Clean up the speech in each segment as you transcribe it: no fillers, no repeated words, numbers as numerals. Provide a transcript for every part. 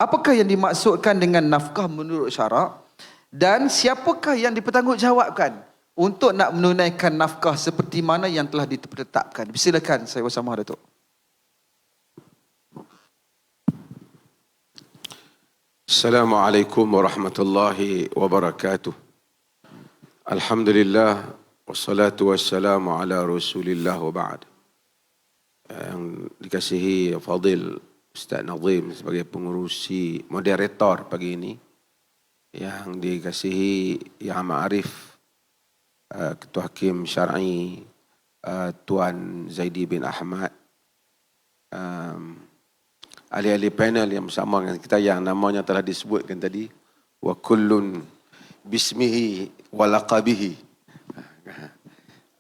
Apakah yang dimaksudkan dengan nafkah menurut syarak? Dan siapakah yang dipertanggungjawabkan untuk nak menunaikan nafkah seperti mana yang telah ditetapkan? Silakan saya bersama Datuk. Assalamualaikum warahmatullahi wabarakatuh. Alhamdulillah wassalatu wassalamu ala Rasulillah wa ba'd. Yang dikasihi Fadil Ustaz Nazim sebagai pengurusi moderator pagi ini, yang dikasihi Yang Ma'arif Ketua Hakim Syar'i Tuan Zaidi bin Ahmad, ahli-ahli panel yang bersama dengan kita yang namanya telah disebutkan tadi, wa kullun bismihi wa laqabihi,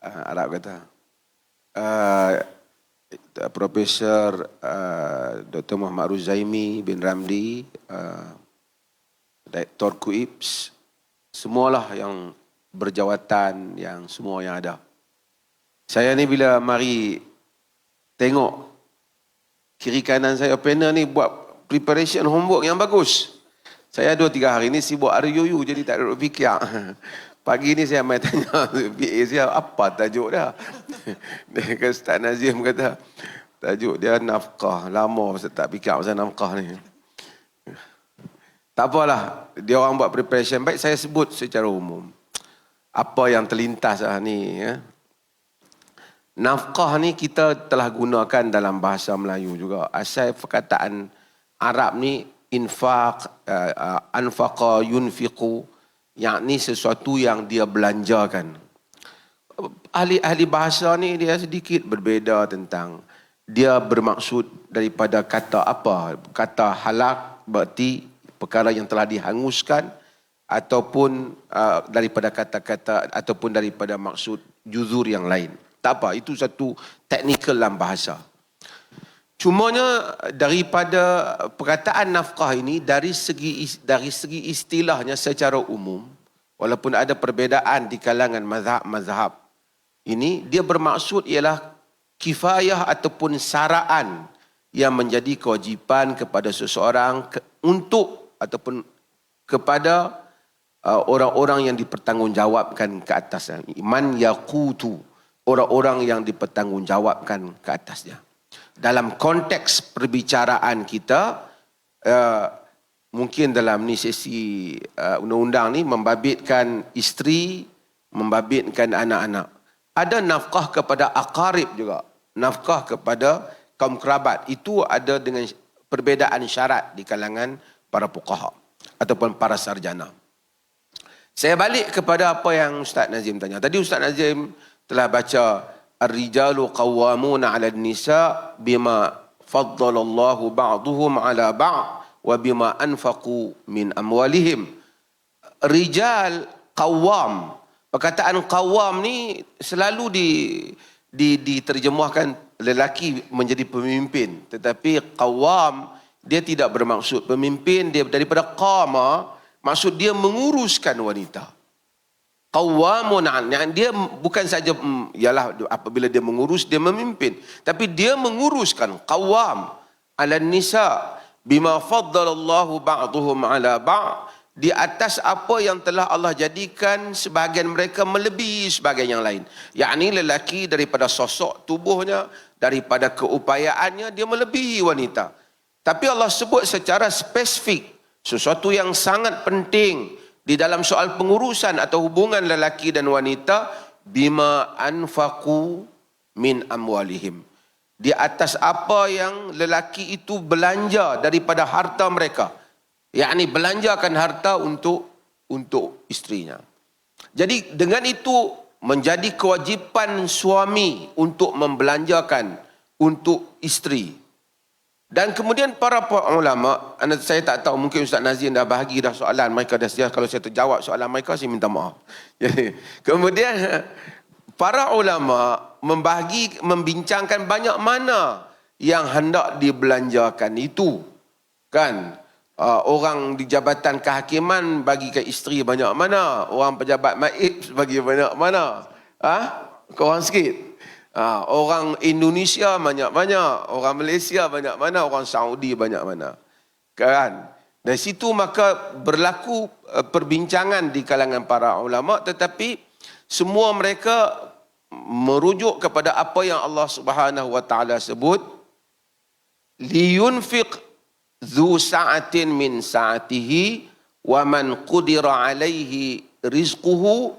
Arab kata, Profesor Dr. Muhammad Ruzaimi bin Ramli, Direktor KUIPS, semualah yang berjawatan, yang semua yang ada. Saya ni bila mari tengok kiri kanan saya panel ni buat preparation homework yang bagus. Saya 2-3 hari ni sibuk RUU jadi tak ada fikir. Pagi ni saya main tanya PA saya apa tajuk dia. Dia kata Ustaz Nazim kata tajuk dia nafkah. Lama saya tak fikir pasal nafkah ni. Tak apalah, dia orang buat preparation baik, saya sebut secara umum apa yang terlintas ni ya. Nafkah ni kita telah gunakan dalam bahasa Melayu juga. Asal perkataan Arab ni infaq, anfaqa yunfiqu, yakni sesuatu yang dia belanjakan. Ahli bahasa ni dia sedikit berbeza tentang dia bermaksud daripada kata apa. Kata halak berarti perkara yang telah dihanguskan, ataupun daripada kata-kata ataupun daripada maksud juzur yang lain. Tak apa, itu satu teknikal dalam bahasa. Cumanya daripada perkataan nafkah ini dari segi istilahnya secara umum, walaupun ada perbezaan di kalangan mazhab-mazhab ini, dia bermaksud ialah kifayah ataupun saraan yang menjadi kewajipan kepada seseorang untuk ataupun kepada orang-orang yang dipertanggungjawabkan ke atasnya. Man yaqutu, orang-orang yang dipertanggungjawabkan ke atasnya. Dalam konteks perbicaraan kita, mungkin dalam ni sesi undang-undang ni membabitkan isteri, membabitkan anak-anak. Ada nafkah kepada aqarib juga, nafkah kepada kaum kerabat. Itu ada dengan perbezaan syarat di kalangan para fuqaha ataupun para sarjana. Saya balik kepada apa yang Ustaz Nazim tanya. Tadi Ustaz Nazim telah baca ar-rijalu qawwamuna 'ala an-nisa bima faddalallahu ba'dhum 'ala ba'd wa bima anfaqu min amwalihim. Rijal qawwam. Perkataan qawwam ni selalu diterjemahkan lelaki menjadi pemimpin, tetapi qawwam dia tidak bermaksud pemimpin. Dia daripada qama, maksud dia menguruskan wanita. Qawwamun, dia bukan saja ialah apabila dia mengurus, dia memimpin, tapi dia menguruskan. Qawwam 'alan nisa bima faddalallahu ba'dhum 'ala ba'd, di atas apa yang telah Allah jadikan sebahagian mereka melebihi sebahagian yang lain. Yakni lelaki daripada sosok tubuhnya, daripada keupayaannya, dia melebihi wanita. Tapi Allah sebut secara spesifik sesuatu yang sangat penting di dalam soal pengurusan atau hubungan lelaki dan wanita, bima anfaqu min amwalihim, di atas apa yang lelaki itu belanja daripada harta mereka. Yakni belanjakan harta untuk isterinya. Jadi dengan itu menjadi kewajipan suami untuk membelanjakan untuk isteri. Dan kemudian para ulama, saya tak tahu, mungkin Ustaz Nazim dah bahagi dah soalan mereka dah siap. Kalau saya terjawab soalan mereka, saya minta maaf. Jadi, kemudian para ulama membincangkan banyak mana yang hendak dibelanjakan itu. Kan? Orang di jabatan kehakiman bagi ke isteri banyak mana, orang pejabat maib bagi banyak mana. Korang sikit. Orang Indonesia banyak-banyak, orang Malaysia banyak mana, orang Saudi banyak mana. Kan? Dari situ maka berlaku perbincangan di kalangan para ulama, tetapi semua mereka merujuk kepada apa yang Allah Subhanahu wa taala sebut, liyunfiq dzu sa'atin min sa'atihi wa man qudira alaihi rizquhu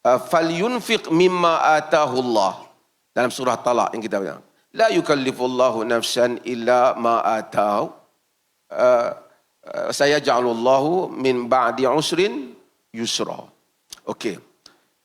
falyunfiq mimma atahu Allah. Dalam surah Talaq yang kita baca, la yukallifullahu nafsan illa ma atahu, sayaj'alullahu min ba'di usrin yusra. Okey.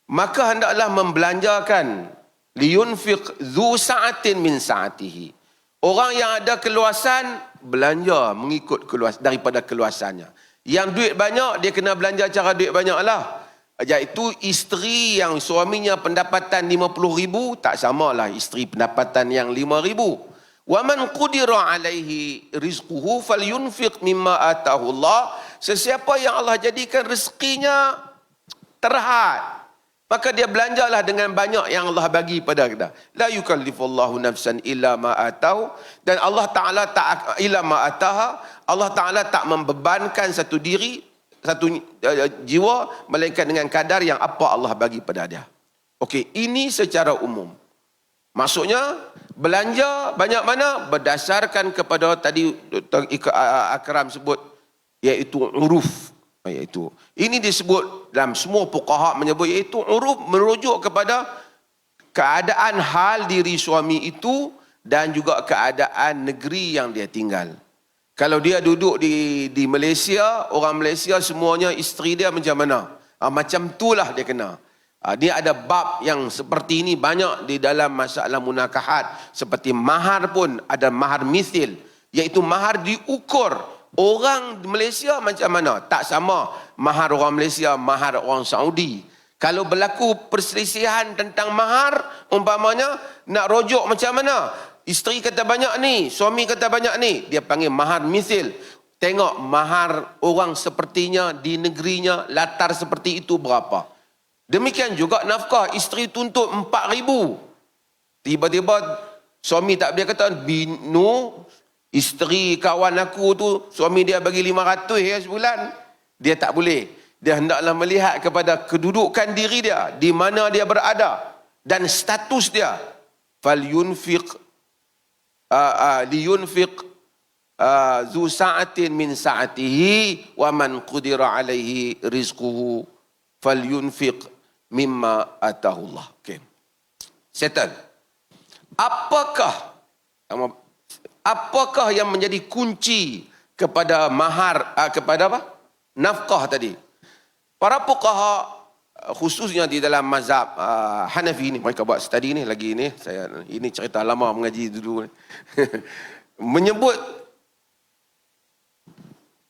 Maka hendaklah membelanjakan, liyunfiq dzu sa'atin min sa'atihi. Orang yang ada keluasan belanja mengikut daripada keluasannya. Yang duit banyak dia kena belanja cara duit banyaklah. Iaitu isteri yang suaminya pendapatan 50,000 tak samalah isteri pendapatan yang 5,000. Wa man qudira alaihi rizquhu falyunfiq mimma atahu Allah. Sesiapa yang Allah jadikan rezekinya terhad, maka dia belanjalah dengan banyak yang Allah bagi pada kita. La yukallifullahu nafsan illa ma atahu, dan Allah Taala tak illa ma ataha, Allah Taala tak membebankan satu diri, satu jiwa melainkan dengan kadar yang apa Allah bagi pada dia. Okey, ini secara umum. Maksudnya belanja banyak mana berdasarkan kepada tadi Dr. Akram sebut, iaitu uruf. Iaitu ini disebut dalam semua fuqaha menyebut, iaitu uruf merujuk kepada keadaan hal diri suami itu dan juga keadaan negeri yang dia tinggal. Kalau dia duduk di Malaysia, orang Malaysia semuanya isteri dia macam mana? Macam itulah dia kena. Dia ada bab yang seperti ini banyak di dalam masalah munakahat. Seperti mahar pun ada mahar mithil, iaitu mahar diukur. Orang Malaysia macam mana? Tak sama mahar orang Malaysia, mahar orang Saudi. Kalau berlaku perselisihan tentang mahar, umpamanya nak rujuk macam mana? Isteri kata banyak ni, suami kata banyak ni, dia panggil mahar mithil. Tengok mahar orang sepertinya di negerinya, latar seperti itu berapa. Demikian juga nafkah, isteri tuntut 4,000. Tiba-tiba suami tak boleh kata, binu, isteri kawan aku tu, suami dia bagi 500 ya sebulan. Dia tak boleh. Dia hendaklah melihat kepada kedudukan diri dia, di mana dia berada, dan status dia. Falyunfiq liyunfiq zu sa'atin min sa'atihi wa man qudira alaihi rizquhu falyunfiq mimma atahu Allah. Okay. Settle. Apakah yang menjadi kunci kepada mahar, kepada apa? Nafkah tadi. Para fuqaha khususnya di dalam mazhab Hanafi ni, mereka buat study ni lagi ni, ini cerita lama mengaji dulu ni. Menyebut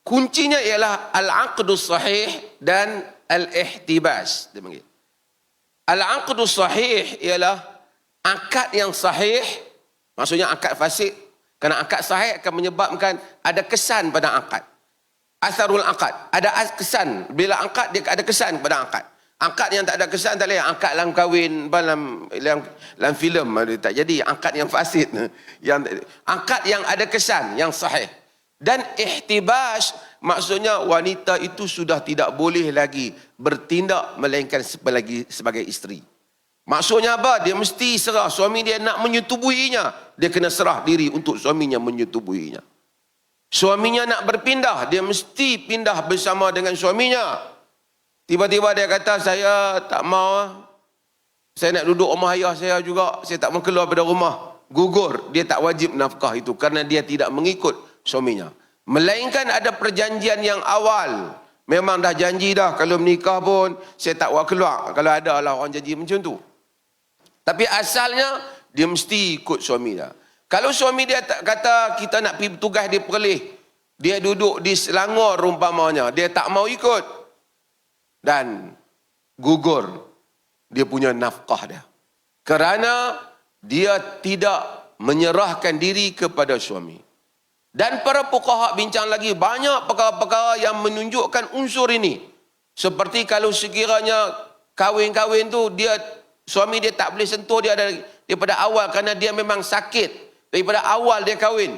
kuncinya ialah al-aqdus sahih dan al-ihtibas. Dia panggil. Al-aqdus sahih ialah akad yang sahih, maksudnya akad fasik. Kerana akad sahih akan menyebabkan ada kesan pada akad. Asarul akad, ada kesan. Bila akad dia ada kesan pada akad. Akad yang tak ada kesan tak boleh. Akad dalam kahwin, dalam filem tak jadi. Akad yang fasid, akad yang ada kesan, yang sahih. Dan ihtibas, maksudnya wanita itu sudah tidak boleh lagi bertindak melainkan sebagai isteri. Maksudnya apa? Dia mesti serah. Suami dia nak menyetubuhinya, dia kena serah diri untuk suaminya menyetubuhinya. Suaminya nak berpindah, dia mesti pindah bersama dengan suaminya. Tiba-tiba dia kata, saya tak mau, saya nak duduk rumah ayah saya juga, saya tak mau keluar pada rumah. Gugur, dia tak wajib nafkah itu kerana dia tidak mengikut suaminya. Melainkan ada perjanjian yang awal. Memang dah janji dah, kalau menikah pun saya tak mau keluar. Kalau ada lah orang janji macam tu. Tapi asalnya dia mesti ikut suami dia. Kalau suami dia kata kita nak pergi bertugas di Perlis, dia duduk di Selangor umpamanya, dia tak mau ikut, dan gugur dia punya nafkah dia. Kerana dia tidak menyerahkan diri kepada suami. Dan para fuqaha bincang lagi banyak perkara-perkara yang menunjukkan unsur ini. Seperti kalau sekiranya kahwin-kahwin tu suami dia tak boleh sentuh dia daripada awal kerana dia memang sakit. Daripada awal dia kahwin.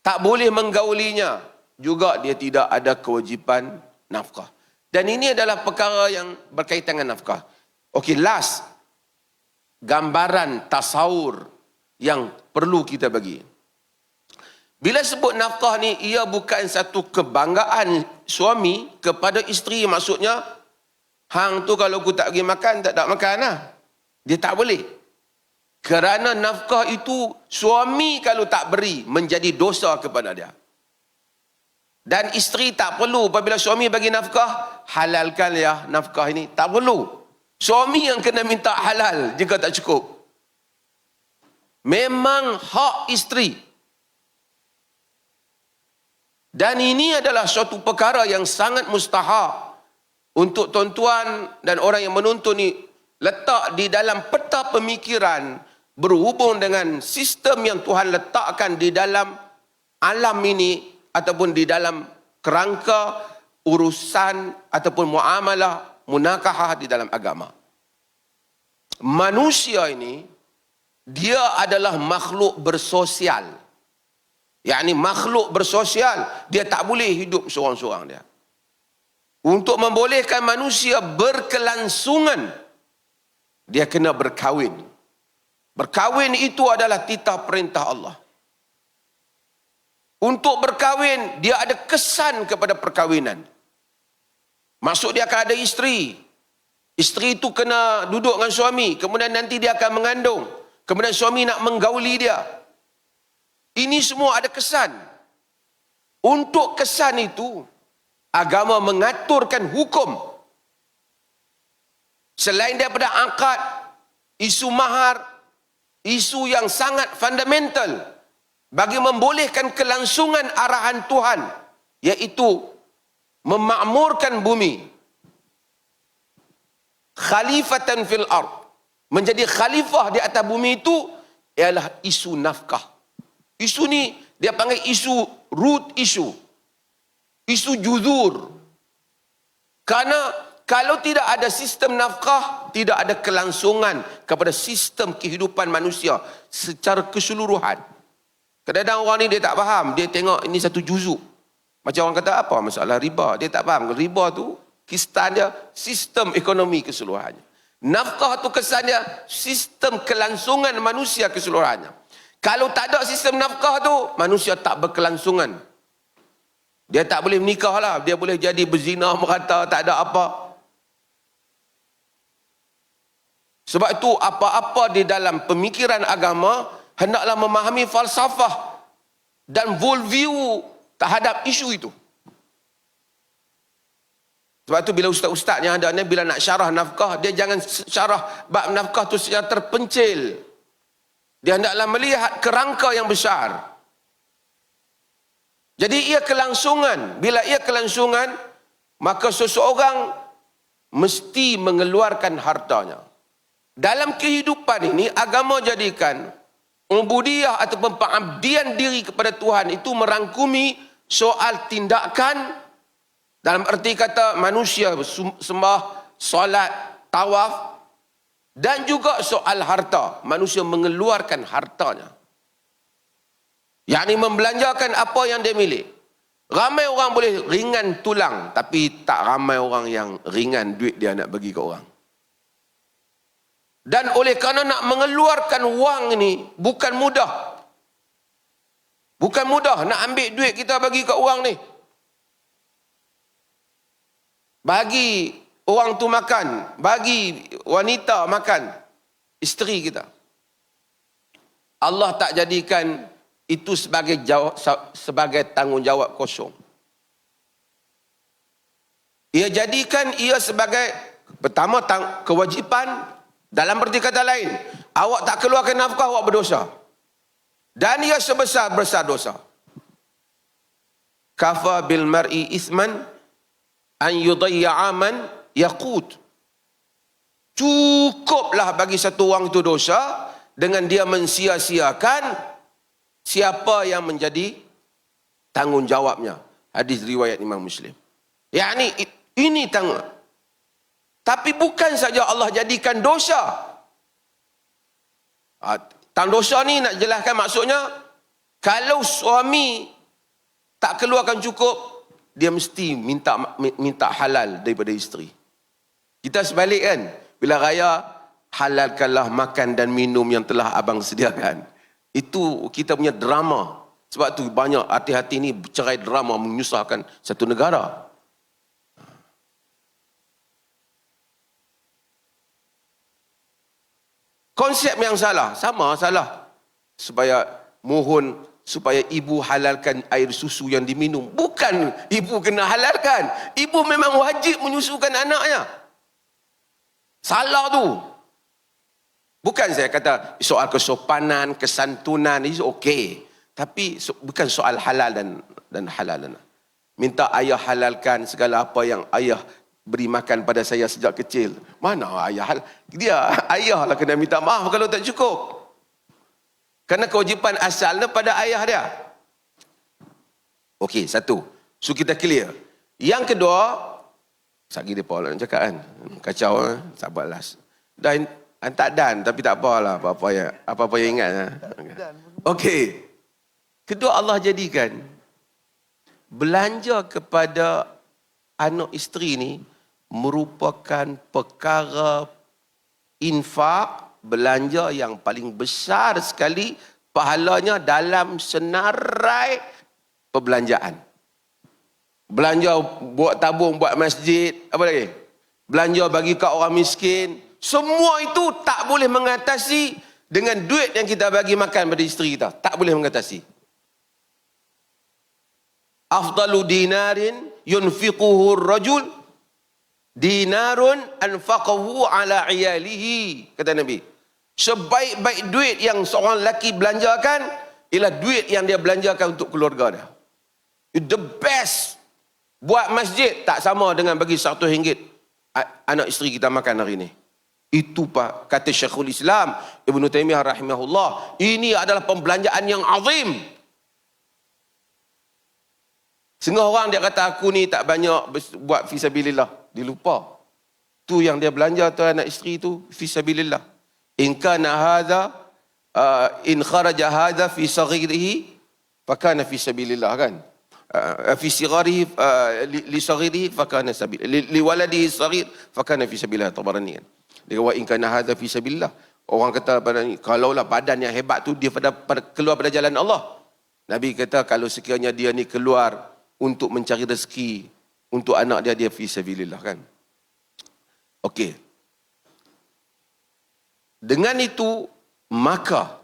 tak boleh menggaulinya, juga dia tidak ada kewajipan nafkah. Dan ini adalah perkara yang berkaitan dengan nafkah. Okey, last. Gambaran tasawur yang perlu kita bagi. Bila sebut nafkah ni, ia bukan satu kebanggaan suami kepada isteri. Maksudnya, hang tu kalau aku tak pergi makan, tak makan lah. Dia tak boleh. Kerana nafkah itu, suami kalau tak beri, menjadi dosa kepada dia. Dan isteri tak perlu, apabila suami bagi nafkah, halalkan ya nafkah ini. Tak perlu. Suami yang kena minta halal jika tak cukup. Memang hak isteri. Dan ini adalah suatu perkara yang sangat mustahak untuk tuan-tuan dan orang yang menonton ni letak di dalam peta pemikiran berhubung dengan sistem yang Tuhan letakkan di dalam alam ini ataupun di dalam kerangka urusan ataupun muamalah munakahah di dalam agama. Manusia ini dia adalah makhluk bersosial. Yakni makhluk bersosial, dia tak boleh hidup seorang-seorang dia. Untuk membolehkan manusia berkelangsungan, dia kena berkahwin. Berkahwin itu adalah titah perintah Allah. Untuk berkahwin, dia ada kesan kepada perkahwinan. Maksud dia akan ada isteri. Isteri itu kena duduk dengan suami, kemudian nanti dia akan mengandung. Kemudian suami nak menggauli dia. Ini semua ada kesan. Untuk kesan itu, agama mengaturkan hukum. Selain daripada akad, isu mahar, isu yang sangat fundamental bagi membolehkan kelangsungan arahan Tuhan, iaitu memakmurkan bumi. Khalifatan fil ard. Menjadi khalifah di atas bumi itu ialah isu nafkah. Isu ni dia panggil isu root issue. Isu juzur. Karena kalau tidak ada sistem nafkah, tidak ada kelangsungan kepada sistem kehidupan manusia secara keseluruhan. Kadang-kadang orang ni dia tak faham, dia tengok ini satu juzuk. Macam orang kata apa masalah riba, dia tak faham. Riba tu kistan dia sistem ekonomi keseluruhannya. Nafkah tu kesan dia sistem kelangsungan manusia keseluruhannya. Kalau tak ada sistem nafkah tu, manusia tak berkelangsungan. Dia tak boleh menikah lah. Dia boleh jadi berzina, merata, tak ada apa. Sebab itu, apa-apa di dalam pemikiran agama, hendaklah memahami falsafah dan worldview terhadap isu itu. Sebab itu bila ustaz-ustaz yang ada ni, bila nak syarah nafkah, dia jangan syarah bab nafkah tu secara terpencil. Dia hendaklah melihat kerangka yang besar. Jadi ia kelangsungan. Bila ia kelangsungan, maka seseorang mesti mengeluarkan hartanya. Dalam kehidupan ini, agama jadikan ubudiyah ataupun pengabdian diri kepada Tuhan itu merangkumi soal tindakan, dalam erti kata manusia sembah, solat, tawaf, dan juga soal harta. Manusia mengeluarkan hartanya. Yakni membelanjakan apa yang dia milik. Ramai orang boleh ringan tulang, tapi tak ramai orang yang ringan duit dia nak bagi ke orang. Dan oleh kerana nak mengeluarkan wang ini bukan mudah. Bukan mudah nak ambil duit kita bagi ke orang ni. Bagi orang tu makan, bagi wanita makan, isteri kita. Allah tak jadikan itu sebagai tanggungjawab kosong. Ia jadikan ia sebagai pertama kewajipan, dalam erti kata lain, awak tak keluarkan nafkah, awak berdosa. Dan ia sebesar-besar dosa. Kafa bil mar'i ithman an yudayya'a man yaqut. Cukuplah bagi satu orang itu dosa dengan dia mensia-siakan siapa yang menjadi tanggungjawabnya. Hadis riwayat Imam Muslim. Yakni ini tanggung. Tapi bukan saja Allah jadikan dosa. Tang dosa ni nak jelaskan maksudnya Kalau suami tak keluarkan cukup, dia mesti minta halal daripada isteri. Kita sebalik kan, bila raya, halalkanlah makan dan minum yang telah abang sediakan. Itu kita punya drama. Sebab tu banyak hati-hati ni cerai drama menyusahkan satu negara. Konsep yang salah, sama salah. Supaya ibu halalkan air susu yang diminum. Bukan ibu kena halalkan. Ibu memang wajib menyusukan anaknya. Salah tu. Bukan saya kata soal kesopanan, kesantunan, itu okey. Tapi bukan soal halal dan halal. Minta ayah halalkan segala apa yang ayah beri makan pada saya sejak kecil. Mana ayah ayah lah kena minta maaf kalau tak cukup. Kerana kewajipan asalnya pada ayah dia. Okey, satu. So kita clear. Yang kedua, sagi dia Paul nak cakap kan. Kacau sabarlah. Dan tak dan tapi tak apalah apa-apa yang ingat. Okey. Kedua, Allah jadikan belanja kepada anak isteri ni merupakan perkara infak, belanja yang paling besar sekali pahalanya dalam senarai perbelanjaan. Belanja buat tabung, buat masjid, apa lagi? Belanja bagi kat orang miskin. Semua itu tak boleh mengatasi dengan duit yang kita bagi makan pada isteri kita. Tak boleh mengatasi. Afdalu dinarin yunfiquhu rajul dinarun anfaqahu ala iyalihi, kata Nabi. Sebaik-baik duit yang seorang lelaki belanjakan ialah duit yang dia belanjakan untuk keluarga dia. The best. Buat masjid tak sama dengan bagi RM100 anak isteri kita makan hari ini. Itu pak kata Syekhul Islam Ibn Taymiyah rahimahullah, ini adalah pembelanjaan yang azim. Setengah orang dia kata aku ni tak banyak buat fisabilillah. Dia lupa. Tu yang dia belanja tu anak isteri tu fisabilillah. In kana hadha in kharaja hadha fi saghirihi fakana fisabilillah kan. Fi sigarihi li saghirihi fakana sabil. Li waladihi saghir fakana fisabilillah, Tabarani kan. Dia kata in kana hadha fisabilillah. Orang kata pada ni kalaulah badan yang hebat tu dia keluar pada jalan Allah. Nabi kata kalau sekiranya dia ni keluar untuk mencari rezeki untuk anak dia fisabilillah kan. Okey. Dengan itu maka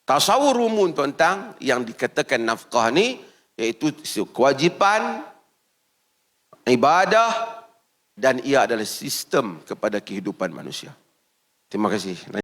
tasawur rumun tentang yang dikatakan nafkah ni iaitu kewajipan ibadah dan ia adalah sistem kepada kehidupan manusia. Terima kasih.